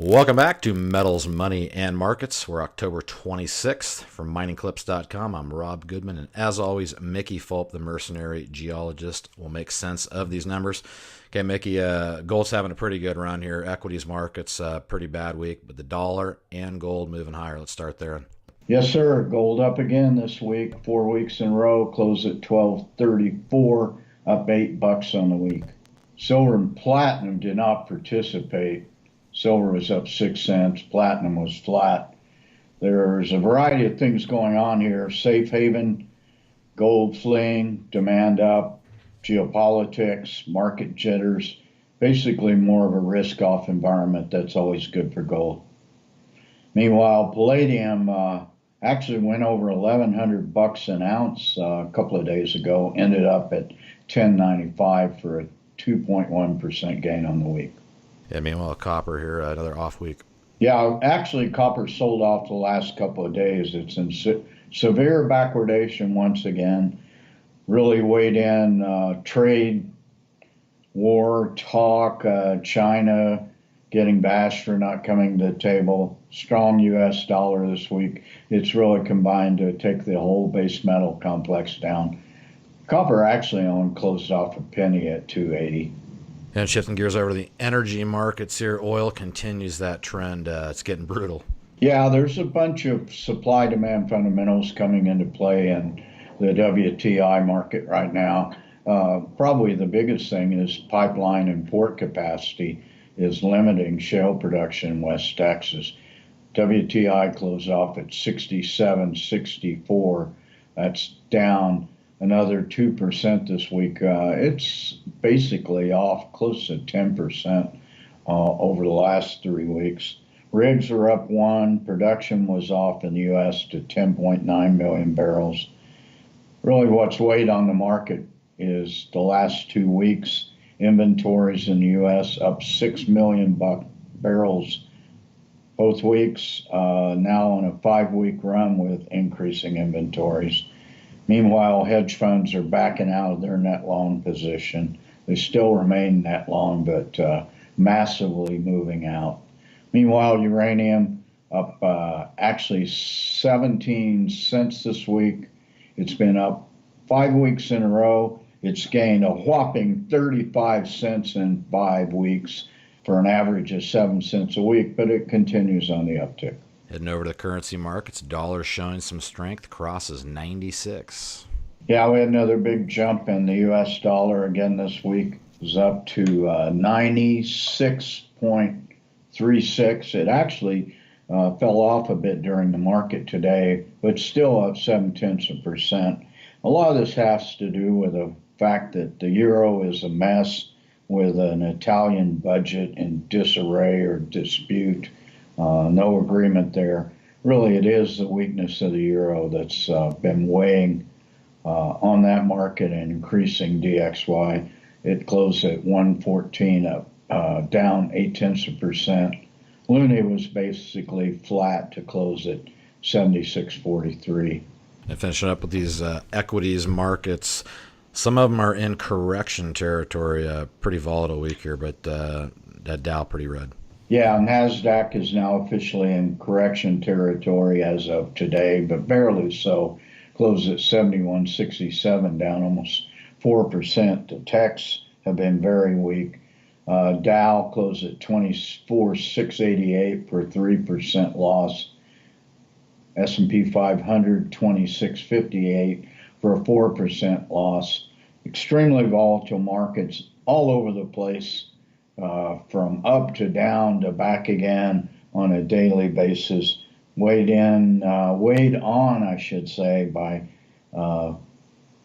Welcome back to Metals, Money, and Markets. We're October 26th from MiningClips.com. I'm Rob Goodman, and as always, Mickey Fulp, the Mercenary Geologist, will make sense of these numbers. Okay, Mickey, gold's having a pretty good run here. Equities markets, pretty bad week, but the dollar and gold moving higher. Let's start there. Yes, sir. Gold up again this week, 4 weeks in a row, closed at 1234, up $8 on the week. Silver and platinum did not participate. Silver was up 6 cents, platinum was flat. There's a variety of things going on here. Safe haven, gold fleeing, demand up, geopolitics, market jitters, basically more of a risk-off environment. That's always good for gold. Meanwhile, palladium actually went over $1,100 an ounce a couple of days ago, ended up at $10.95 for a 2.1% gain on the week. Yeah, meanwhile, copper here, another off week. Yeah, actually, copper sold off the last couple of days. It's in severe backwardation once again. Really weighed in trade war talk, China getting bashed for not coming to the table. Strong U.S. dollar this week. It's really combined to take the whole base metal complex down. Copper actually only closed off a penny at 280. And shifting gears over to the energy markets here, oil continues that trend. It's getting brutal. Yeah, there's a bunch of supply-demand fundamentals coming into play in the WTI market right now. Probably the biggest thing is pipeline and port capacity is limiting shale production in West Texas. WTI closed off at 67.64. That's down another 2% this week. It's basically off close to 10% over the last 3 weeks. Rigs are up 1. Production was off in the U.S. to 10.9 million barrels. Really what's weighed on the market is the last 2 weeks. Inventories in the U.S. up 6 million barrels both weeks, now on a 5-week run with increasing inventories. Meanwhile, hedge funds are backing out of their net long position. They still remain net long, but massively moving out. Meanwhile, uranium up actually 17 cents this week. It's been up 5 weeks in a row. It's gained a whopping 35 cents in 5 weeks for an average of 7 cents a week, but it continues on the uptick. Heading over to the currency markets, dollar showing some strength, crosses 96. Yeah, we had another big jump in the U.S. dollar again this week. It was up to 96.36. It actually fell off a bit during the market today, but still up 0.7%. A lot of this has to do with the fact that the euro is a mess with an Italian budget in disarray or dispute. No agreement there. Really, it is the weakness of the euro that's been weighing on that market and increasing DXY. It closed at 114, down 0.8%. Luna was basically flat to close at 76.43. And finishing up with these equities markets, some of them are in correction territory. Pretty volatile week here, but that Dow pretty red. Yeah, NASDAQ is now officially in correction territory as of today, but barely so. Closed at 71.67, down almost 4%. The techs have been very weak. Dow closed at 24.688 for a 3% loss. S&P 500 26.58 for a 4% loss. Extremely volatile markets all over the place. From up to down to back again on a daily basis, weighed on, I should say, by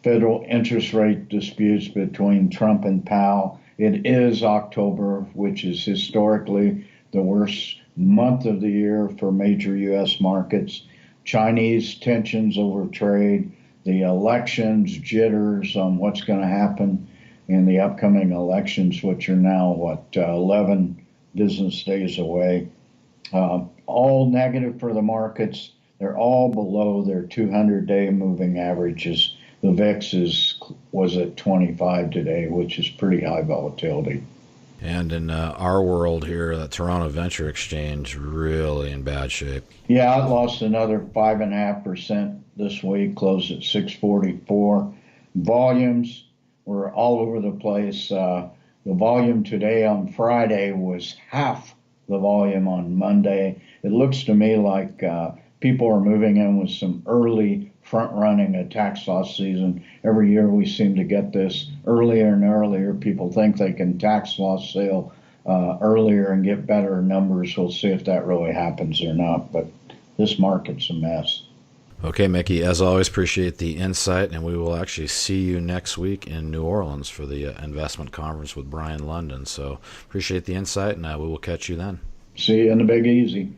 federal interest rate disputes between Trump and Powell. It is October, which is historically the worst month of the year for major U.S. markets. Chinese tensions over trade, the elections, jitters on what's going to happen in the upcoming elections, which are now, 11 business days away. All negative for the markets. They're all below their 200-day moving averages. The VIX was at 25 today, which is pretty high volatility. And in our world here, the Toronto Venture Exchange really in bad shape. Yeah, it lost another 5.5% this week, closed at 644. Volumes were all over the place. The volume today on Friday was half the volume on Monday. It looks to me like people are moving in with some early front running a tax loss season. Every year we seem to get this earlier and earlier. People think they can tax loss sale earlier and get better numbers. We'll see if that really happens or not. But this market's a mess. Okay, Mickey, as always, appreciate the insight, and we will actually see you next week in New Orleans for the investment conference with Brian London. So appreciate the insight, and we will catch you then. See you in the Big Easy.